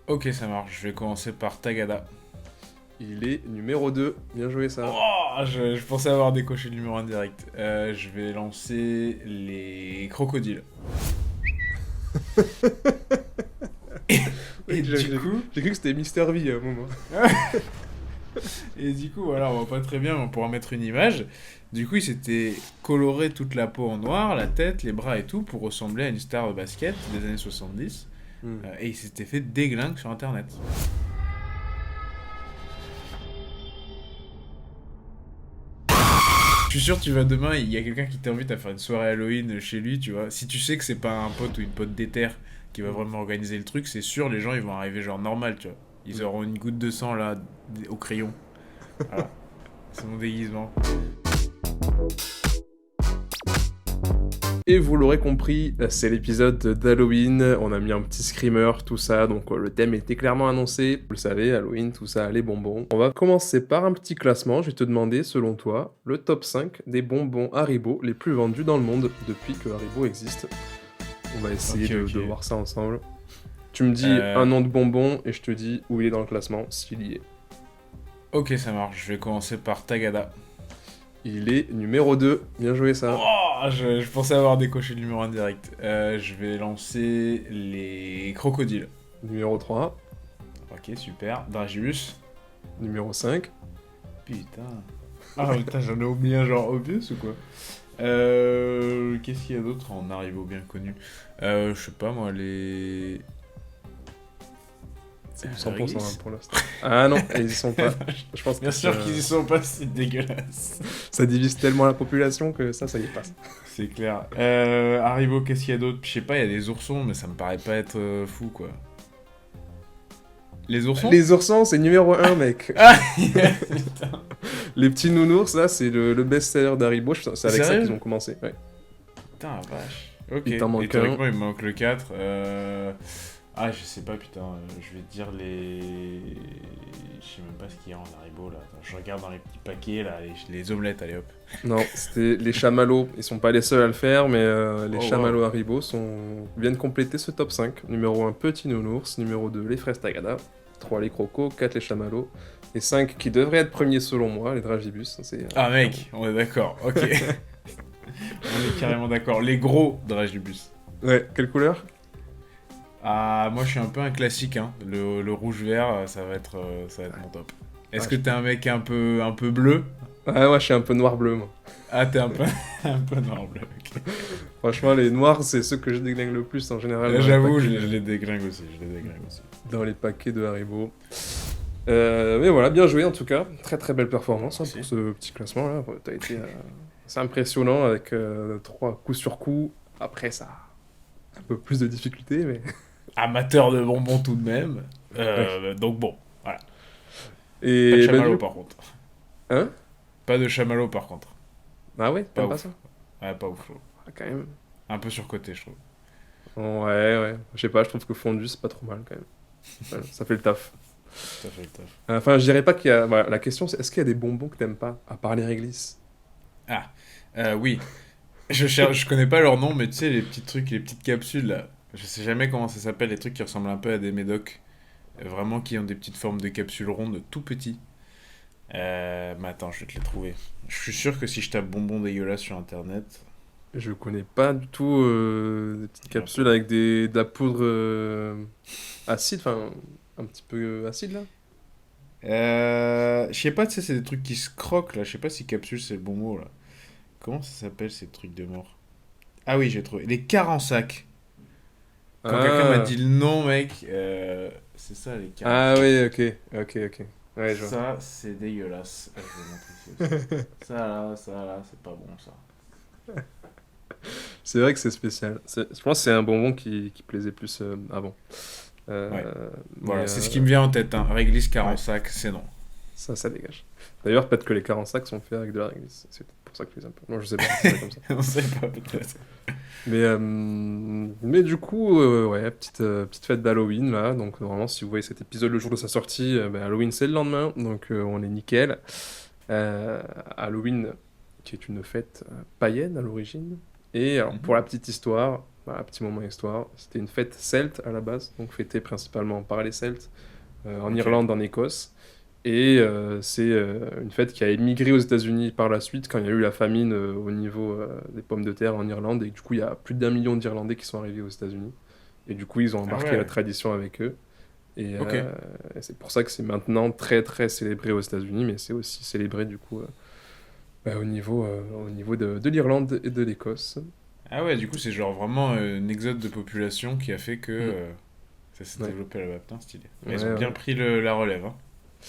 Ok, ça marche. Je vais commencer par Tagada. Il est numéro 2. Bien joué ça. Oh, je pensais avoir décoché le numéro 1 direct. Je vais lancer les crocodiles. Et Oui, du coup, j'ai cru que c'était Mister V à un moment. voilà, on voit pas très bien, mais on pourra mettre une image. Du coup, il s'était coloré toute la peau en noir, la tête, les bras et tout, pour ressembler à une star de basket des années 70. Hmm. Et il s'était fait déglingue sur internet. Je suis sûr, tu vas demain, il y a quelqu'un qui t'invite à faire une soirée Halloween chez lui, tu vois. Si tu sais que c'est pas un pote ou une pote déter qui va Hmm. vraiment organiser le truc, c'est sûr, les gens ils vont arriver genre normal, tu vois. Ils auront une goutte de sang là, au crayon. Voilà, c'est mon déguisement. Et vous l'aurez compris, c'est l'épisode d'Halloween. On a mis un petit screamer, tout ça. Donc le thème était clairement annoncé. Vous le savez, Halloween, tout ça, les bonbons. On va commencer par un petit classement. Je vais te demander, selon toi, le top 5 des bonbons Haribo les plus vendus dans le monde depuis que Haribo existe. On va essayer Ok, de ok. voir ça ensemble. Tu me dis un Euh, nom de bonbon et je te dis où il est dans le classement, s'il y est. ok, ça marche. Je vais commencer par Tagada. Il est numéro 2. Bien joué ça. Oh, je pensais avoir décoché le numéro 1 direct. Je vais lancer les crocodiles. Numéro 3. Ok, super. Dragibus. Numéro 5. Putain. Ah putain, j'en ai oublié un genre obvious ou quoi? Qu'est-ce qu'il y a d'autre en Haribo bien connu? Je sais pas moi, les. C'est du La 100% hein, réglisse. pour l'instant. Ah non, ils y sont pas. Je pense que Bien sûr qu'ils y sont pas, c'est dégueulasse. ça divise tellement la population que ça y est passe. C'est clair. Haribo, qu'est-ce qu'il y a d'autre? Je sais pas, il y a des oursons, mais ça me paraît pas être fou quoi. Les oursons? Les oursons, c'est numéro 1, mec. Ah putain. Les petits nounours, là, c'est le best-seller d'Haribo. C'est avec ça Sérieux? qu'ils ont commencé. Ouais. Putain, la vache. Ok. Il t'en Et manque un. théoriquement, il me manque le 4. Ah, je sais pas, putain. Je vais te dire les. Je sais même pas ce qu'il y a en Haribo là. Attends, je regarde dans les petits paquets là, les omelettes, allez hop. Non, c'était les chamallows. Ils sont pas les seuls à le faire, mais les Oh chamallows waouh. Haribo viennent compléter ce top 5. Numéro 1, petit nounours. Numéro 2, les fraises Tagada. 3, les crocos. 4, les chamallows. Et 5, qui devraient être premiers selon moi, les dragibus. Ah, mec, on est d'accord, ok. On est carrément d'accord. Les gros dragibus. Ouais, quelle couleur? Ah, moi je suis un peu un classique, hein. Le rouge-vert, ça va être mon top. Est-ce Ah, que t'es un mec un peu bleu? moi, je suis un peu noir-bleu, moi. Ah, t'es un peu, un peu noir bleu, ok. Franchement, les noirs, c'est ceux que je déglingue le plus en général J'avoue, je les déglingue aussi, dans les paquets de Haribo. Mais voilà, bien joué en tout cas. Très très belle performance hein, Merci. pour ce petit classement là. T'as été assez impressionnant avec 3 coups sur coup. Après, ça a un peu plus de difficultés, mais. Amateur de bonbons tout de même. Ouais. Donc bon, voilà. Pas de Et bah, chamallow par contre. Hein? Pas de chamallow par contre. Ah ouais, Pas t'aimes pas ouf. ça? Ouais, pas ouf, je trouve. Ah, quand même. Un peu surcoté, je trouve. Ouais, ouais. Je sais pas, je trouve que fondu, c'est pas trop mal quand même. Voilà, ça fait le taf. Ça fait le taf. Enfin, je dirais pas qu'il y a. Voilà, la question c'est est-ce qu'il y a des bonbons que t'aimes pas, à part les réglisses? Ah, oui. Je connais pas leur nom, mais tu sais, les petits trucs, les petites capsules là. Je sais jamais comment ça s'appelle, les trucs qui ressemblent un peu à des médocs. Vraiment qui ont des petites formes de capsules rondes, tout petits. Mais attends, je vais te les trouver. Je suis sûr que si je tape bonbons dégueulasses sur internet. Je connais pas du tout des petites Non capsules plus. avec de la poudre acide, enfin un petit peu acide là. Je sais pas, tu sais, c'est des trucs qui se croquent là. Je sais pas si capsule c'est le bon mot là. Comment ça s'appelle ces trucs de mort? Ah oui, j'ai trouvé. Les carensacs. Quand quelqu'un m'a Ah, dit le nom, mec, c'est ça les ah carensacs. oui, ok. Ouais, je vois. Ça, c'est dégueulasse. Je vais montrer ici aussi. Ça là, c'est pas bon ça. C'est vrai que c'est spécial. Je pense que c'est un bonbon qui plaisait plus avant. Ouais, Mais voilà, c'est ce qui me vient en tête. Hein. Réglisse ouais, carensac, c'est non. ça dégage. D'ailleurs, peut-être que les carensacs sont faits avec de la réglisse. C'est peut-être pour ça que tu les aimes pas. Non, je sais pas, c'est pas comme ça. On sait pas peut-être. Mais du coup, ouais, petite fête d'Halloween là. Donc, normalement, si vous voyez cet épisode le jour de sa sortie, ben, Halloween c'est le lendemain. Donc, on est nickel. Euh, Halloween, qui est une fête païenne à l'origine. Et alors, pour Mhm. la petite histoire, Voilà, petit moment histoire. C'était une fête celte à la base, donc fêtée principalement par les Celtes, en Ok. Irlande, en Écosse. Et c'est une fête qui a émigré aux États-Unis par la suite quand il y a eu la famine au niveau des pommes de terre en Irlande. Et du coup, il y a plus d'1 million d'Irlandais qui sont arrivés aux États-Unis. Et du coup, ils ont Ah embarqué la ouais. tradition avec eux. Ok. Et c'est pour ça que c'est maintenant très très célébré aux États-Unis, mais c'est aussi célébré du coup au niveau de l'Irlande et de l'Écosse. Ah ouais, du coup, c'est genre vraiment un exode de population qui a fait que Mm. ça s'est Ouais, développé là-bas. Putain, stylé. Mais ils ont ouais, bien ouais. pris la relève, hein.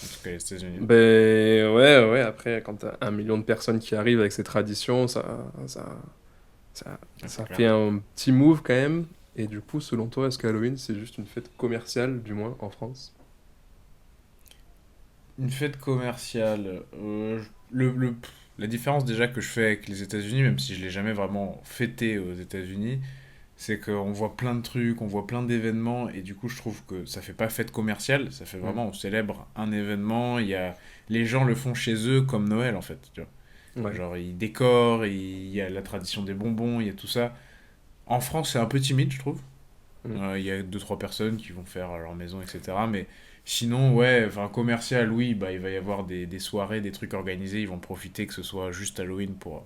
En tout cas, les États-Unis. Ben ouais, ouais, après, quand t'as 1 million de personnes qui arrivent avec ces traditions, Ah, c'est ça clair. fait un petit move quand même. Et du coup, selon toi, est-ce qu'Halloween, c'est juste une fête commerciale, du moins en France? Une fête commerciale. La différence déjà que je fais avec les États-Unis, même si je l'ai jamais vraiment fêté aux États-Unis, c'est qu'on voit plein de trucs, on voit plein d'événements, et du coup, je trouve que ça fait pas fête commerciale, ça fait Mm. vraiment, on célèbre un événement, les gens le font chez eux comme Noël en fait, tu vois. Ouais. Genre, ils décorent, il y a la tradition des bonbons, il y a tout ça. En France, c'est un peu timide, je trouve. Mm. Il y a deux, trois personnes qui vont faire leur maison, etc. Mais sinon, ouais, enfin, commercial, oui, bah, il va y avoir des soirées, des trucs organisés. Ils vont profiter que ce soit juste Halloween pour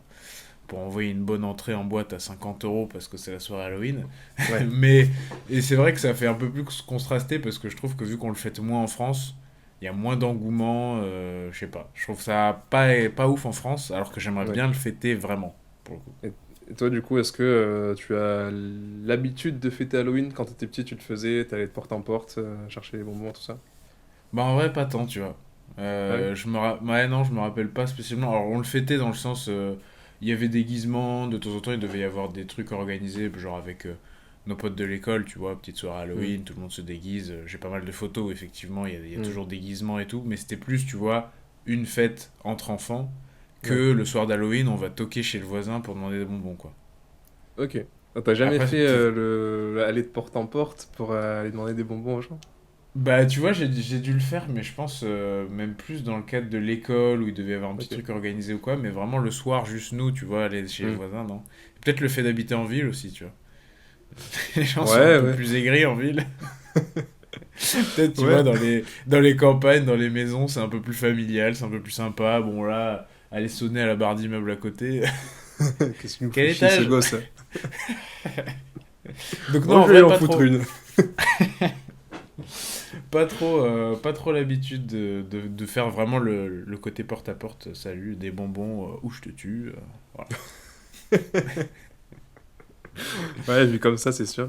envoyer une bonne entrée en boîte à 50 euros parce que c'est la soirée Halloween. Ouais. Mais, et c'est vrai que ça fait un peu plus contrasté parce que je trouve que vu qu'on le fête moins en France, il y a moins d'engouement. Je sais pas. Je trouve ça pas ouf en France, alors que j'aimerais Ouais. bien le fêter vraiment, pour le coup. Et, et toi, du coup, est-ce que tu as l'habitude de fêter Halloween? Quand t'étais petit, tu le faisais, t'allais de porte en porte, chercher les bonbons, tout ça? Bah en vrai pas tant tu vois. Ah oui? Ouais non je me rappelle pas spécialement. Alors on le fêtait dans le sens il y avait des déguisements, de temps en temps il devait y avoir des trucs organisés genre avec nos potes de l'école tu vois, petite soirée Mm. Halloween, tout le monde se déguise. J'ai pas mal de photos où, effectivement il y a Mm. toujours déguisement et tout, mais c'était plus tu vois une fête entre enfants Ouais. que le soir d'Halloween on va toquer chez le voisin pour demander des bonbons quoi. Ok. Ah, t'as jamais Après c'est fait peut-être aller de porte en porte pour aller demander des bonbons aux gens? bah, tu vois, j'ai dû le faire, mais je pense même plus dans le cadre de l'école où il devait y avoir un petit Ok. truc organisé ou quoi, mais vraiment le soir, juste nous, tu vois, aller chez les Mm. voisins, non. Peut-être le fait d'habiter en ville aussi, tu vois. Les gens sont un Ouais, peu ouais. plus aigris en ville. Peut-être, tu vois, Ouais. dans les campagnes, dans les maisons, c'est un peu plus familial, c'est un peu plus sympa. Bon, là, aller sonner à la barre d'immeuble à côté. Qu'est-ce qu'il nous fait Quel chier ce étage? gosse là? Donc, non, Oh, en je vais vrai, en pas foutre trop. une. Pas trop l'habitude de faire vraiment le côté porte-à-porte. Salut, des bonbons, ou je te tue. Voilà. Ouais, vu comme ça, c'est sûr.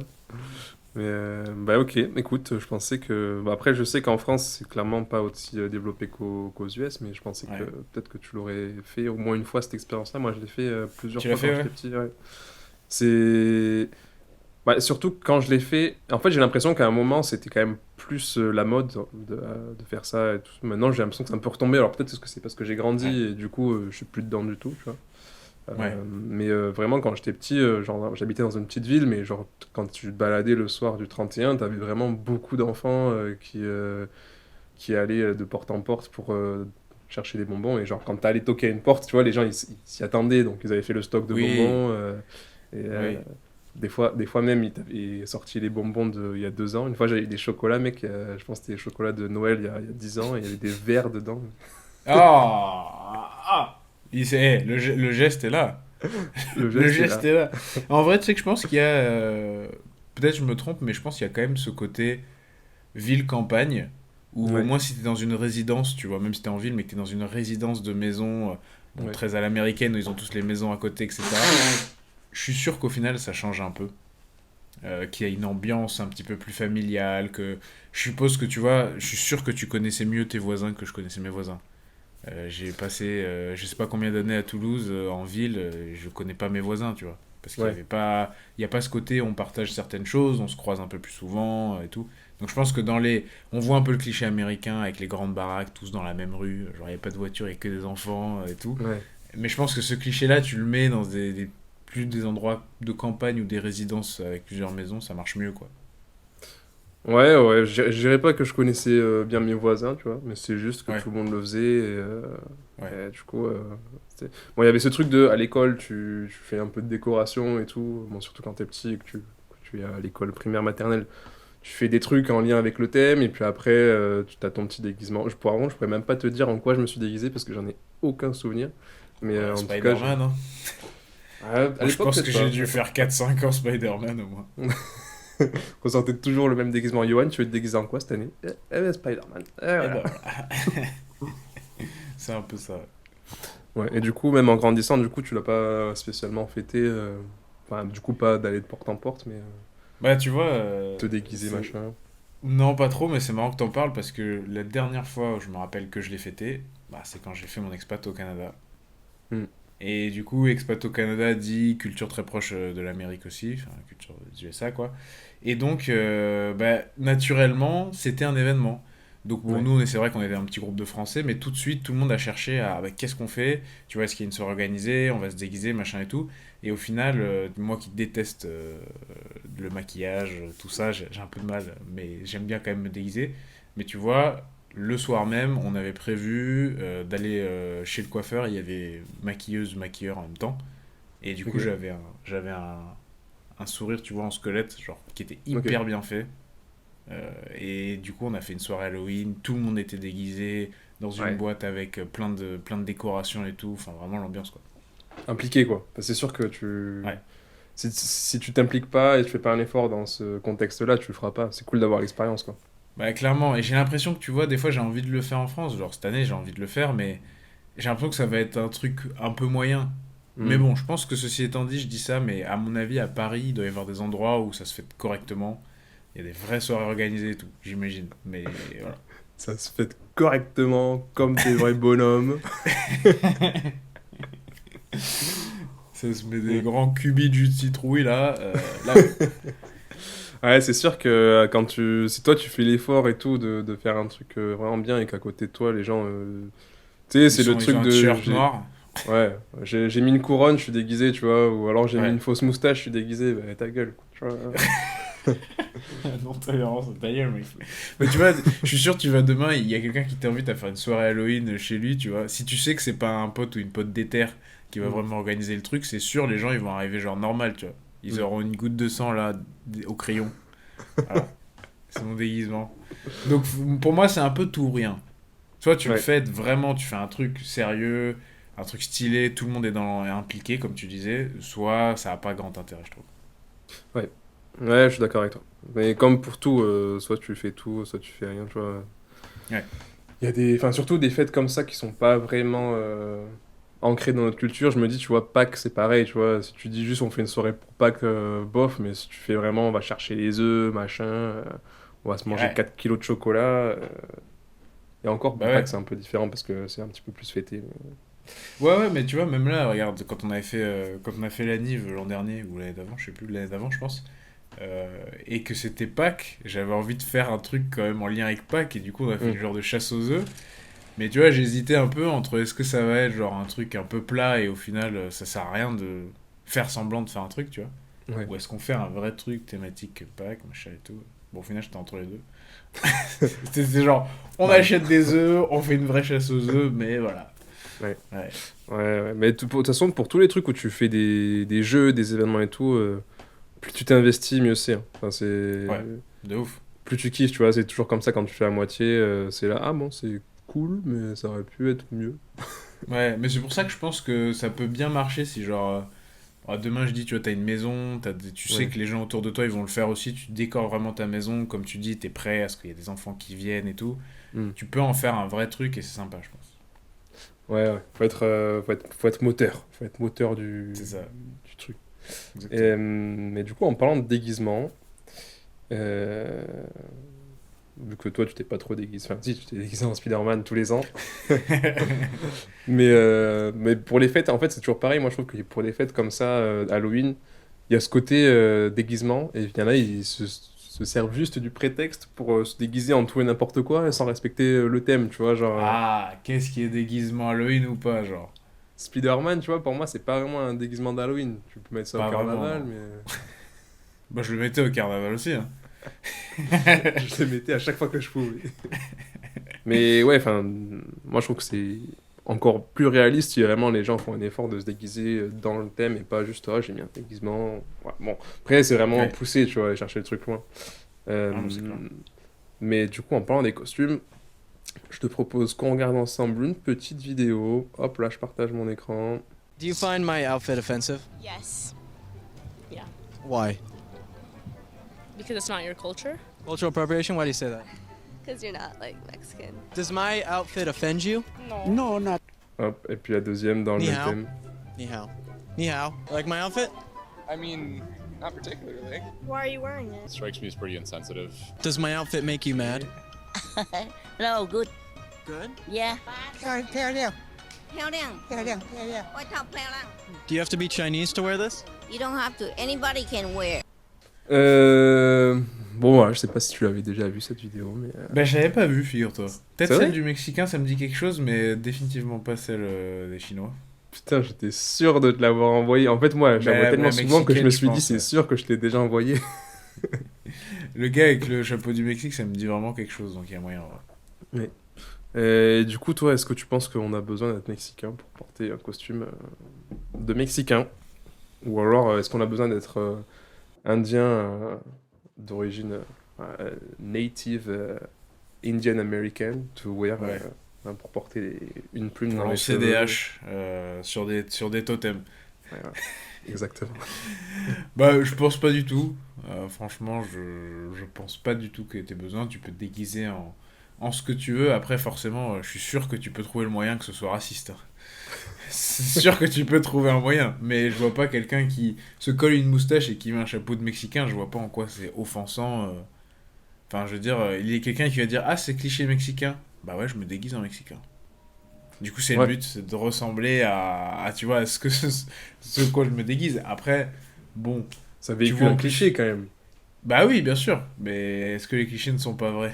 Mais bah ok, écoute, je pensais que... Bah, après, je sais qu'en France, c'est clairement pas aussi développé qu'aux US, mais je pensais que Ouais. peut-être que tu l'aurais fait au moins une fois, cette expérience-là. Moi, je l'ai fait plusieurs Tu l'as fois quand fait, j'étais ouais? petit. Ouais. C'est... Bah, surtout quand je l'ai fait... En fait, j'ai l'impression qu'à un moment, c'était quand même plus la mode de faire ça et tout. Maintenant, j'ai l'impression que c'est un peu retombé. Alors peut-être que c'est parce que j'ai grandi Ouais. et du coup, je suis plus dedans du tout, tu vois. Ouais. Mais vraiment, quand j'étais petit, genre, j'habitais dans une petite ville, mais genre, quand tu te baladais le soir du 31, t'avais vraiment beaucoup d'enfants qui allaient de porte en porte pour chercher des bonbons. Et genre, quand t'allais toquer à une porte, tu vois, les gens, ils s'y attendaient, donc ils avaient fait le stock de Oui. bonbons. Et Oui. des fois même, ils t'avaient sorti les bonbons il y a 2 ans. Une fois, j'avais eu des chocolats, mec, je pense que c'était des chocolats de Noël il y a 10 ans, et il y avait des verres dedans. Ah! Ah! Le geste est là. Le Le geste est geste là. est là. En vrai, tu sais que je pense qu'il y a. Peut-être je me trompe, mais je pense qu'il y a quand même ce côté ville-campagne, ou au Ouais, moins si t'es dans une résidence, tu vois, même si t'es en ville, mais que t'es dans une résidence de maison, bon, ouais, très à l'américaine, où ils ont tous les maisons à côté, etc. Je suis sûr qu'au final, ça change un peu. Qu'il y a une ambiance un petit peu plus familiale, que je suppose que tu vois, je suis sûr que tu connaissais mieux tes voisins que je connaissais mes voisins. J'ai passé je sais pas combien d'années à Toulouse en ville, je connais pas mes voisins, tu vois. Parce qu'il y ouais. avait pas, il y a pas ce côté on partage certaines choses, on se croise un peu plus souvent et tout. Donc je pense que on voit un peu le cliché américain avec les grandes baraques, tous dans la même rue, genre il y a pas de voiture, il y a que des enfants et tout. Ouais. Mais je pense que ce cliché-là, tu le mets dans plus des endroits de campagne ou des résidences avec plusieurs maisons, ça marche mieux, quoi. Ouais, ouais, je dirais pas que je connaissais bien mes voisins, tu vois, mais c'est juste que Ouais, tout le monde le faisait. ouais, Et du coup, bon, il y avait ce truc de, à l'école, tu fais un peu de décoration et tout, bon, surtout quand t'es petit et que tu es à l'école primaire maternelle, tu fais des trucs en lien avec le thème, et puis après, tu as ton petit déguisement. Je pourrais même pas te dire en quoi je me suis déguisé, parce que j'en ai aucun souvenir. Mais Ouais, en tout cas, Spider-Man, hein. à Moi, je l'époque, pense que peut-être j'ai pas. dû faire 4-5 ans Spider-Man au moins. On sortait toujours le même déguisement. Johan, tu veux te déguiser en quoi cette année? Ben, Spider-Man. Et Voilà. ben voilà. C'est un peu ça. Ouais, et du coup, même en grandissant, du coup, tu l'as pas spécialement fêté. Enfin, du coup, pas d'aller de porte en porte, mais Bah, tu vois, te déguiser, c'est... machin. Non, pas trop, mais c'est marrant que t'en parles parce que la dernière fois où je me rappelle que je l'ai fêté, bah, c'est quand j'ai fait mon expat au Canada. Hmm. Et du coup, expat au Canada dit culture très proche de l'Amérique aussi, enfin, culture des USA, quoi. Et donc, bah, naturellement, c'était un événement. Donc, bon, Ouais. nous, c'est vrai qu'on était un petit groupe de Français, mais tout de suite, tout le monde a cherché à bah, qu'est-ce qu'on fait? Tu vois, est-ce qu'il y a une soirée organisée? On va se déguiser, machin et tout. Et au final, moi qui déteste le maquillage, tout ça, j'ai un peu de mal, mais j'aime bien quand même me déguiser. Mais tu vois, le soir même, on avait prévu d'aller chez le coiffeur. Il y avait maquilleuse, maquilleur en même temps. Et du coup, Ok. j'avais un sourire, tu vois, en squelette, genre, qui était Ok. hyper bien fait. Et du coup, on a fait une soirée Halloween. Tout le monde était déguisé dans une Ouais. boîte avec plein de décorations et tout. Enfin, vraiment l'ambiance, quoi. Impliqué, quoi. Parce que c'est sûr que tu. Ouais. Si tu t'impliques pas et tu fais pas un effort dans ce contexte-là, tu le feras pas. C'est cool d'avoir l'expérience, quoi. Bah, clairement. Et j'ai l'impression que, tu vois, des fois, j'ai envie de le faire en France. Genre, cette année, j'ai envie de le faire, mais j'ai l'impression que ça va être un truc un peu moyen. Mais Hmm. bon, je pense que ceci étant dit, je dis ça, mais à mon avis, à Paris, il doit y avoir des endroits où ça se fait correctement. Il y a des vraies soirées organisées et tout, j'imagine. Mais voilà. Ça se fait correctement, comme des vrais bonhommes. Ça se met des Hmm. grands cubis de jus de citrouille là. Là, oui. Ouais, c'est sûr que quand si toi tu fais l'effort et tout de faire un truc vraiment bien et qu'à côté de toi les gens, tu sais, c'est le Ils truc ont un de, t-shirt noir. ouais, j'ai mis une couronne, je suis déguisé, tu vois, ou alors j'ai mis Ouais. une fausse moustache, je suis déguisé, bah ta gueule, quoi, tu vois. Non-tolérance, ta gueule, mec. Mais tu vois, je suis sûr que tu vas demain, il y a quelqu'un qui t'invite à faire une soirée Halloween chez lui, tu vois. Si tu sais que c'est pas un pote ou une pote d'éther qui va Mm, vraiment organiser le truc, c'est sûr, les gens ils vont arriver genre normal, tu vois. Ils mm. auront une goutte de sang là au crayon. Voilà, c'est mon déguisement. Donc pour moi, c'est un peu tout ou rien. Soit tu le Ouais, fais vraiment, tu fais un truc sérieux, un truc stylé, tout le monde est impliqué, comme tu disais, soit ça a pas grand intérêt, je trouve. ouais, ouais, je suis d'accord avec toi. Mais comme pour tout, soit tu fais tout, soit tu fais rien, tu vois. Ouais, Il y a des, enfin surtout des fêtes comme ça qui sont pas vraiment ancrées dans notre culture. Je me dis, tu vois, Pâques, c'est pareil, tu vois. Si tu dis juste on fait une soirée pour Pâques, bof, mais si tu fais vraiment, on va chercher les œufs, machin, on va se manger ouais, 4 kilos de chocolat. Et encore, bah pour Pâques, ouais. c'est un peu différent parce que c'est un petit peu plus fêté. Ouais, ouais, mais tu vois, même là, regarde, quand on a fait la Nive l'an dernier, ou l'année d'avant, je sais plus, l'année d'avant, je pense, et que c'était Pâques, j'avais envie de faire un truc quand même en lien avec Pâques, et du coup, on a fait Hmm. une genre de chasse aux œufs. Mais tu vois, j'hésitais un peu entre est-ce que ça va être genre un truc un peu plat, et au final, ça sert à rien de faire semblant de faire un truc, tu vois. Ouais. Ou est-ce qu'on fait un vrai truc thématique Pâques, machin et tout. Bon, au final, j'étais entre les deux. C'était genre, on Bah, achète des œufs, on fait une vraie chasse aux œufs, mais voilà. ouais. Ouais, Ouais, ouais. Mais de toute façon, pour tous les trucs où tu fais des jeux, des événements et tout, plus tu t'investis, mieux c'est, hein. Enfin, c'est... ouais, de ouf. Plus tu kiffes, tu vois, c'est toujours comme ça quand tu fais à moitié, c'est là, ah bon, c'est cool, mais ça aurait pu être mieux. Ouais, mais c'est pour ça que je pense que ça peut bien marcher si genre demain je dis tu vois t'as une maison, tu sais Ouais. que les gens autour de toi ils vont le faire aussi, tu décores vraiment ta maison comme tu dis, t'es prêt à ce qu'il y ait des enfants qui viennent et tout, Hmm. tu peux en faire un vrai truc et c'est sympa je pense. Ouais, ouais. Faut être moteur. Faut être moteur C'est ça, du truc. exactement. Mais du coup, en parlant de déguisement, euh, vu que toi, tu t'es pas trop déguisé, enfin, si, tu t'es déguisé en Spider-Man tous les ans. Mais pour les fêtes, en fait, c'est toujours pareil. Moi, je trouve que pour les fêtes comme ça, Halloween, il y a ce côté déguisement. Et il y en a, se servent juste du prétexte pour se déguiser en tout et n'importe quoi et sans respecter le thème, tu vois. Genre, Ah, qu'est-ce qui est déguisement Halloween ou pas genre? Spider-Man, tu vois, pour moi, c'est pas vraiment un déguisement d'Halloween. Tu peux mettre ça au Pas vraiment carnaval, non. mais Bah je le mettais au carnaval aussi hein. je le mettais à chaque fois que je pouvais. Mais ouais, enfin, moi, je trouve que c'est. encore plus réaliste si vraiment les gens font un effort de se déguiser dans le thème et pas juste, oh, j'ai mis un déguisement. Ouais, bon, après, c'est vraiment poussé, tu vois, aller chercher le truc loin. Non, c'est clair. Mais du coup, en parlant des costumes, je te propose qu'on regarde ensemble une petite vidéo. Hop, là, je partage mon écran. Do you find my outfit offensive? Yes. Yeah. Why? Because it's not your culture. Cultural appropriation? Why do you say that? Because you're not like Mexican. Does my outfit offend you? No. No, not. Hop, et puis la deuxième dans le Ni même hao. thème. Ni hao. Ni hao. Like my outfit? I mean, not particularly. Why are you wearing it? Strikes me as pretty insensitive. Does my outfit make you mad? No, good. Good. Yeah. 漂亮，漂亮，漂亮，漂亮。外套漂亮。 Do you have to be Chinese to wear this? You don't have to. Anybody can wear. Bon, voilà, je sais pas si tu l'avais déjà vu cette vidéo, mais. Bah, je l'avais pas vu, figure-toi. Peut-être C'est vrai celle du Mexicain, ça me dit quelque chose, mais définitivement pas celle des Chinois. Putain, j'étais sûr de te l'avoir envoyé. En fait, moi, j'en vois tellement la souvent que je me mexicaine, suis je dit, pense, c'est ouais. sûr que je t'ai déjà envoyé. Le gars avec le chapeau du Mexique, ça me dit vraiment quelque chose, donc il y a moyen. Ouais. Et du coup, toi, est-ce que tu penses qu'on a besoin d'être mexicain pour porter un costume de mexicain? Ou alors, est-ce qu'on a besoin d'être indien d'origine native Indian American to wear, Ouais. pour porter une plume Pour dans les lancer cheveux? des haches sur des totems. Ouais, ouais. Exactement. Bah, je pense pas du tout. Franchement, je pense pas du tout que t'aies besoin. Tu peux te déguiser en ce que tu veux. Après, forcément, je suis sûr que tu peux trouver le moyen que ce soit raciste. C'est sûr que tu peux trouver un moyen. Mais je vois pas quelqu'un qui se colle une moustache et qui met un chapeau de Mexicain. Je vois pas en quoi c'est offensant. Enfin, je veux dire, il y a quelqu'un qui va dire ah, c'est cliché mexicain. Bah ouais, je me déguise en Mexicain. Du coup, c'est Ouais. le but, c'est de ressembler à tu vois, à ce quoi je me déguise. Après, bon, Ça Tu véhicule vois, un en plus- cliché quand même. bah oui, bien sûr. Mais est-ce que les clichés ne sont pas vrais?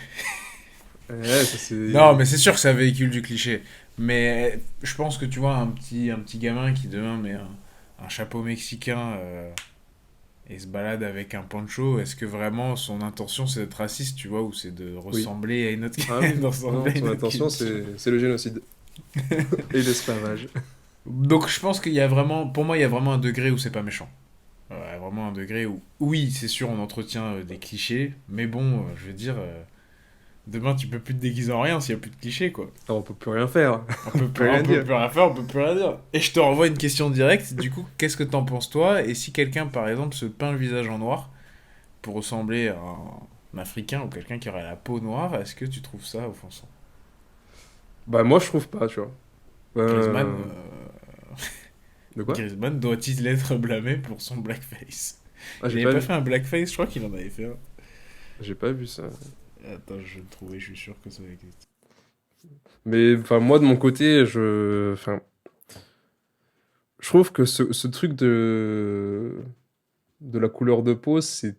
Ouais, ça, c'est... Non, mais c'est sûr que ça véhicule du cliché. Mais je pense que tu vois, un petit gamin qui demain met un chapeau mexicain et se balade avec un poncho, est-ce que vraiment son intention c'est d'être raciste, tu vois, ou c'est de ressembler à une autre Ah oui. de ressembler à Non, une son autre intention, culture. c'est le génocide. Et l'esclavage. Donc je pense qu'il y a vraiment, pour moi, il y a vraiment un degré où c'est pas méchant. Vraiment un degré où, oui, c'est sûr, on entretient des clichés, mais bon, je veux dire, demain tu peux plus te déguiser en rien s'il y a plus de clichés, quoi. Alors, on peut plus rien faire. On peut plus, rien on peut dire. plus rien faire, on peut plus rien dire. Et je te renvoie une question directe, du coup, qu'est-ce que t'en penses toi? Et si quelqu'un, par exemple, se peint le visage en noir pour ressembler à un Africain ou quelqu'un qui aurait la peau noire, est-ce que tu trouves ça offensant? Bah, moi, je trouve pas, tu vois. Griezmann, De quoi? Griezmann doit-il être blâmé pour son blackface? Ah, Il j'ai n'avait pas pas vu. fait un blackface, je crois qu'il en avait fait un. J'ai pas vu ça. Attends, je vais le trouver, je suis sûr que ça existe. Mais, enfin, moi, de mon côté, enfin, je trouve que ce truc de la couleur de peau, c'est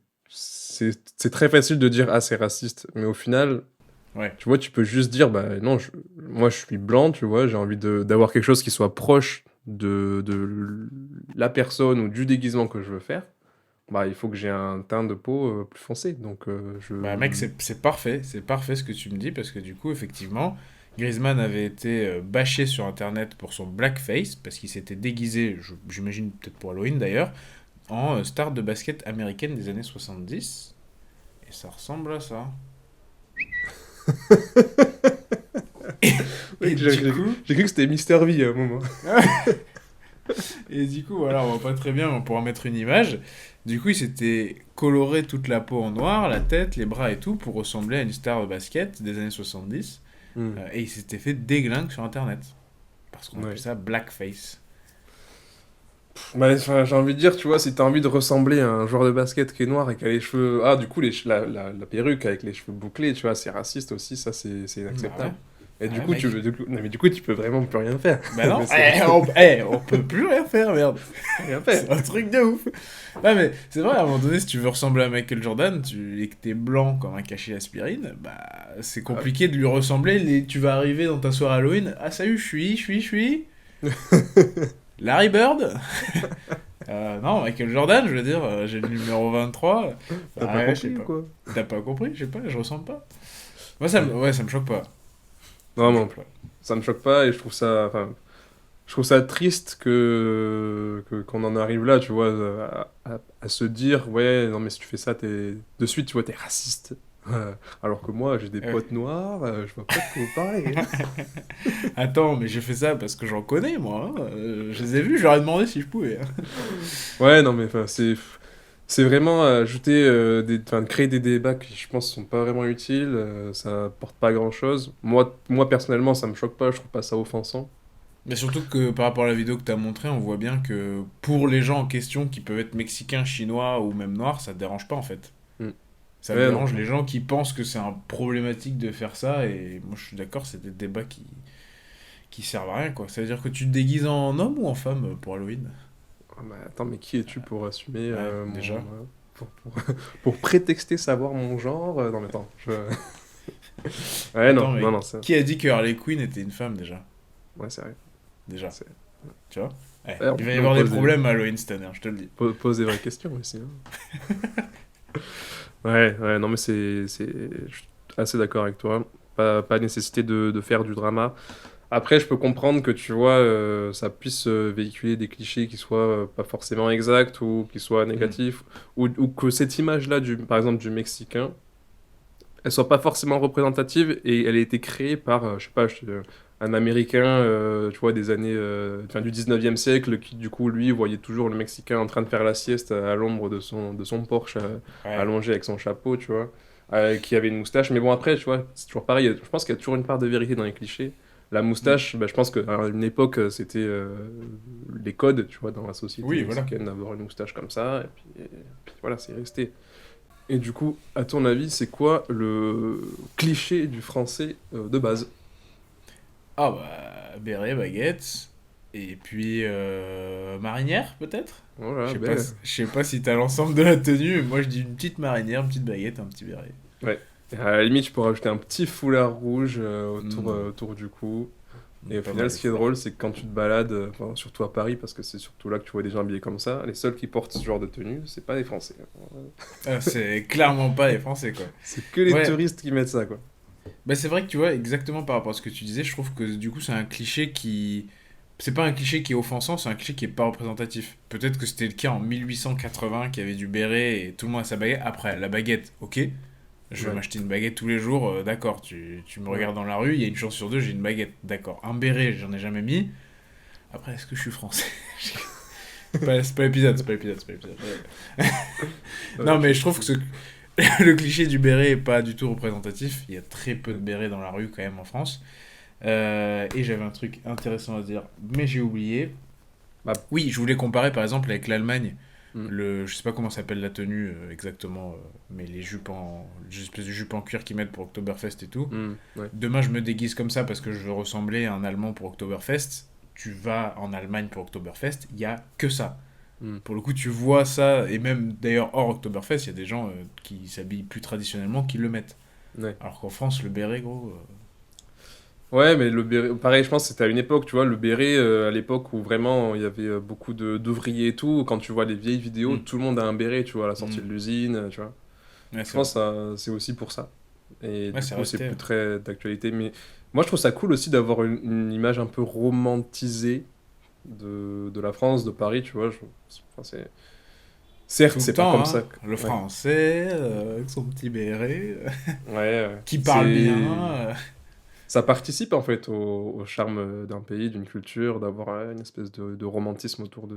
très facile de dire, ah, c'est raciste. Mais au final, Ouais. tu vois, tu peux juste dire, bah non, moi, je suis blanc, tu vois, j'ai envie d'avoir quelque chose qui soit proche de la personne ou du déguisement que je veux faire. Bah, il faut que j'ai un teint de peau plus foncé. Donc, Bah mec, c'est parfait ce que tu me dis, parce que du coup, effectivement, Griezmann avait été bâché sur Internet pour son blackface, parce qu'il s'était déguisé, j'imagine peut-être pour Halloween d'ailleurs, en star de basket américaine des années 70. Et ça ressemble à ça. Oui, Et j'ai du coup, j'ai cru que c'était Mister V à un moment. et du coup, voilà, on voit pas très bien, mais on pourra mettre une image. Du coup, il s'était coloré toute la peau en noir, la tête, les bras et tout, pour ressembler à une star de basket des années 70. Et il s'était fait déglingue sur Internet. Parce qu'on Ouais. appelle ça blackface. Bah, enfin, j'ai envie de dire, tu vois, si t'as envie de ressembler à un joueur de basket qui est noir et qui a les cheveux... Ah, du coup, la perruque avec les cheveux bouclés, tu vois, c'est raciste aussi, ça, c'est inacceptable. Bah Et du Ouais, coup, mec. non, mais du coup, tu peux vraiment plus rien faire. Bah non, Mais c'est- on peut plus rien faire, merde. rien faire. C'est un truc de ouf. Ouais, mais c'est vrai, à un moment donné, si tu veux ressembler à Michael Jordan et que t'es blanc comme un cachet d'aspirine, bah c'est compliqué de lui ressembler. Tu vas arriver dans ta soirée Halloween. Ah, salut, je suis. Larry Bird. Non, Michael Jordan, je veux dire, j'ai le numéro 23. T'as Ah pas ouais, je sais compris, pas. quoi. T'as pas compris, je sais pas, je ressemble pas. Moi, ça me choque pas. Non, me non, choque pas. ça me choque pas et je trouve ça triste qu'on en arrive là, tu vois, à se dire, ouais, non, mais si tu fais ça, de suite, tu vois, t'es raciste. Alors que moi, j'ai des Ouais. potes noirs, je vois pas de quoi vous parlez. Attends, mais j'ai fait ça parce que j'en connais, moi. Hein. Je les ai vus, j'aurais demandé si je pouvais. Hein. Ouais, non, mais enfin, c'est vraiment ajouter, créer des débats qui, je pense, sont pas vraiment utiles, ça apporte pas grand-chose. Moi, personnellement, ça me choque pas, je trouve pas ça offensant. Mais surtout que par rapport à la vidéo que t'as montrée, on voit bien que pour les gens en question qui peuvent être mexicains, chinois ou même noirs, ça te dérange pas en fait. Mm. Ça Ouais, non. dérange les gens qui pensent que c'est un problématique de faire ça et moi je suis d'accord, c'est des débats qui servent à rien quoi. Ça veut dire que tu te déguises en homme ou en femme pour Halloween? Ah, bah, attends, mais qui es-tu pour assumer Ouais, mon... déjà. pour prétexter savoir mon genre? Non, mais attends, Ouais, Attends, non, mais non, non, ça... qui a dit que Harley Quinn était une femme déjà? Ouais, c'est vrai. Déjà, C'est- tu vois? Ouais, Ouais, il va y on avoir des pose des- problèmes à Halloween cette année, hein, je te le dis. Pose des vraies questions aussi. Hein. Ouais, non, mais je suis assez d'accord avec toi. Pas nécessité de faire du drama. Après, je peux comprendre que, tu vois, ça puisse véhiculer des clichés qui soient pas forcément exacts ou qui soient négatifs, ou que cette image-là, par exemple, du Mexicain, elle soit pas forcément représentative et elle a été créée par, je sais pas, un Américain, tu vois, des années, du 19e siècle, qui du coup, lui, voyait toujours le Mexicain en train de faire la sieste à l'ombre de son Porsche, Ouais. allongé avec son chapeau, tu vois, qui avait une moustache. Mais bon, après, tu vois, c'est toujours pareil. Je pense qu'il y a toujours une part de vérité dans les clichés. La moustache, bah, je pense qu'à une époque, c'était les codes, tu vois, dans la société Oui, voilà. mexicaine d'avoir une moustache comme ça. Et puis voilà, c'est resté. Et du coup, à ton avis, c'est quoi le cliché du français de base? Ah bah, béret, baguette, et puis marinière peut-être? Voilà, Je sais pas si t'as l'ensemble de la tenue, mais moi je dis une petite marinière, une petite baguette, un petit béret. ouais. Et à la limite, je pourrais rajouter un petit foulard rouge Mm. autour du cou. Et au Pas final, mal ce le qui est foulard. drôle, c'est que quand tu te balades, enfin, surtout à Paris, parce que c'est surtout là que tu vois des gens habillés comme ça, les seuls qui portent ce genre de tenue, c'est pas des Français. Ah, c'est clairement pas les Français quoi. C'est que les Ouais, touristes qui mettent ça, quoi. bah c'est vrai que tu vois, exactement par rapport à ce que tu disais, je trouve que du coup c'est un cliché qui... C'est pas un cliché qui est offensant, c'est un cliché qui est pas représentatif. Peut-être que c'était le cas en 1880, qu'il y avait du béret et tout le monde a sa baguette. Après, la baguette, ok, je vais Ouais. m'acheter une baguette tous les jours, d'accord, tu me Ouais. regardes dans la rue, il y a une chance sur deux, j'ai une baguette, d'accord. Un béret, j'en ai jamais mis. Après, est-ce que je suis français? C'est pas l'épisode, c'est pas l'épisode, c'est pas l'épisode. Non, mais je trouve que le cliché du béret est pas du tout représentatif. Il y a très peu de bérets dans la rue quand même en France. Et j'avais un truc intéressant à dire, mais j'ai oublié. Bah, Oui, je voulais comparer par exemple avec l'Allemagne. Mm. Je sais pas comment s'appelle la tenue exactement, mais les espèces de jupes en cuir qu'ils mettent pour Oktoberfest et tout. Ouais. Demain, je me déguise comme ça parce que je veux ressembler à un Allemand pour Oktoberfest. Tu vas en Allemagne pour Oktoberfest, il y a que ça. Mm. Pour le coup, tu vois ça, et même d'ailleurs hors Oktoberfest, il y a des gens qui s'habillent plus traditionnellement qui le mettent. Ouais. Alors qu'en France, le béret, gros. Ouais, mais le béret, pareil, je pense que c'était à une époque, tu vois, le béret, à l'époque où vraiment il y avait beaucoup d'ouvriers et tout, quand tu vois les vieilles vidéos, Mm. tout le monde a un béret, tu vois, à la sortie Mm. de l'usine, tu vois. Ouais, Je c'est pense que c'est aussi pour ça. Et Ouais, du c'est coup, c'est resté. plus très d'actualité. Mais moi, je trouve ça cool aussi d'avoir une image un peu romantisée de la France, de Paris, tu vois. Enfin, certes, Tout le c'est pas temps, comme hein. ça. Le Ouais, français, avec son petit béret, ouais. qui parle bien. Ça participe en fait au charme d'un pays, d'une culture, d'avoir une espèce de romantisme autour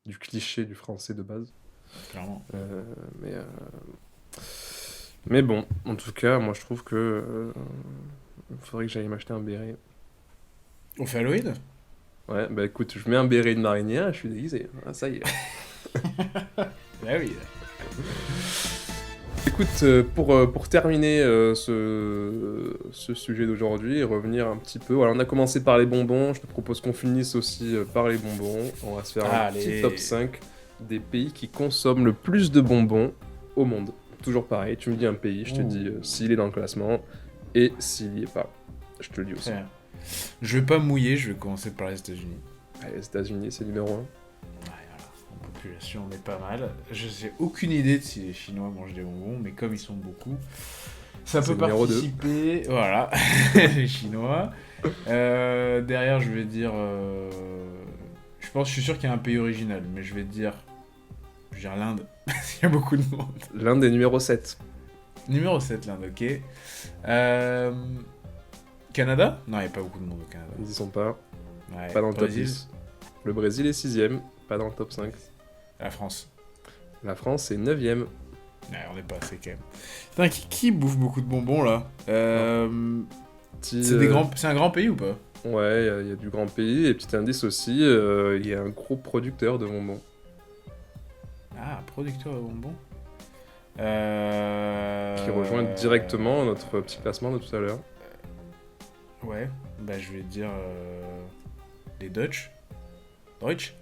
du cliché du français de base. Clairement. Euh, mais, euh, mais bon, en tout cas, moi je trouve que faudrait que j'aille m'acheter un béret. On fait Halloween? Ouais, bah écoute, je mets un béret de marinière et je suis déguisé. Ah, ça y est. Bah oui. Écoute, pour terminer ce sujet d'aujourd'hui et revenir un petit peu, voilà, on a commencé par les bonbons, je te propose qu'on finisse aussi par les bonbons. On va se faire un Allez. petit top 5 des pays qui consomment le plus de bonbons au monde. Toujours pareil, tu me dis un pays, je te dis s'il est dans le classement et s'il y est pas. Je te le dis aussi. Très bien. Je vais pas mouiller, je vais commencer par les États-Unis. Allez, les États-Unis, c'est numéro 1. Ouais, voilà. En population, on est pas mal. Je sais aucune idée de si les Chinois mangent des bonbons, mais comme ils sont beaucoup, Ça C'est peut le numéro 2. participer. Voilà, les Chinois. Derrière, je vais dire. Je suis sûr qu'il y a un pays original, mais je vais dire l'Inde. Il y a beaucoup de monde. L'Inde est numéro 7. Numéro 7, l'Inde, ok. Canada? Non, il n'y a pas beaucoup de monde au Canada. Ils y sont pas. Ouais, Pas dans le top Brésil. 10. Le Brésil est 6ème, pas dans le top 5. La France. La France est 9ème. Ouais, on n'est pas assez quand même. Putain, qui bouffe beaucoup de bonbons là C'est un grand pays ou pas? Ouais, il y a du grand pays. Et petit indice aussi, il y a un gros producteur de bonbons. Ah, producteur de bonbons. Qui rejoint directement notre petit classement de tout à l'heure. Ouais, bah je vais dire les Deutsch.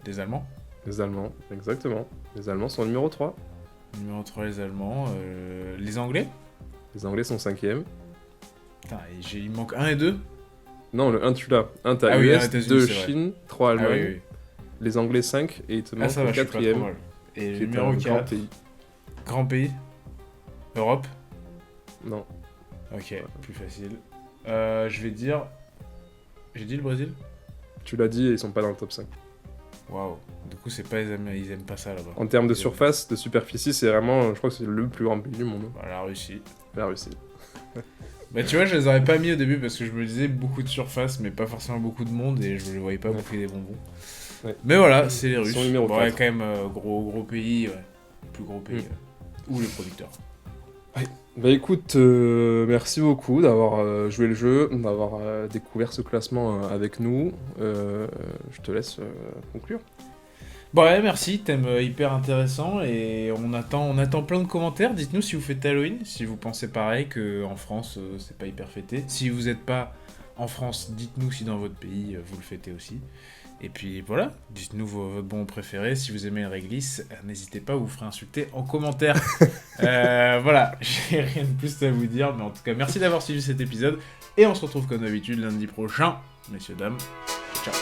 Des Allemands. Les Allemands, exactement. Les Allemands sont numéro 3. Numéro 3, les Allemands. Les Anglais. Les Anglais sont 5ème. Putain, il manque 1 et 2. Non, le 1 tu l'as. 1 t'as Ah oui, US, un États-Unis, 2 c'est vrai. Chine, 3 Ah Allemagne. oui, oui. Les Anglais 5 et il te Ah manque ça va, le je suis pas trop 4ème. mal. Et Qui le est numéro un grand 4. pays. Grand pays. Europe. Non. Ok, plus facile. Je vais dire... J'ai dit le Brésil? Tu l'as dit et ils sont pas dans le top 5. Waouh. Du coup, c'est pas ils aiment pas ça là-bas. En termes de Ils aiment- surface, de superficie, c'est vraiment, je crois que c'est le plus grand pays du monde. Bah, la Russie. La Russie. Bah tu vois, je les aurais pas mis au début parce que je me disais beaucoup de surface, mais pas forcément beaucoup de monde et je les voyais pas Ouais. bouffer des bonbons. Ouais. Mais voilà, c'est les Ils Russes. sont numéro Bon, ouais, 4. quand même, gros pays, ouais. Plus gros pays. Ou les producteurs. Bah écoute, merci beaucoup d'avoir joué le jeu, d'avoir découvert ce classement avec nous. Je te laisse conclure. Bon ouais, merci, thème hyper intéressant et on attend plein de commentaires. Dites-nous si vous faites Halloween, si vous pensez pareil qu'en France c'est pas hyper fêté. Si vous n'êtes pas en France, dites-nous si dans votre pays vous le fêtez aussi. Et puis voilà, dites-nous votre bon préféré. Si vous aimez le réglisse, n'hésitez pas, vous ferez insulter en commentaire. Voilà, j'ai rien de plus à vous dire, mais en tout cas merci d'avoir suivi cet épisode et on se retrouve comme d'habitude lundi prochain. Messieurs, dames, ciao.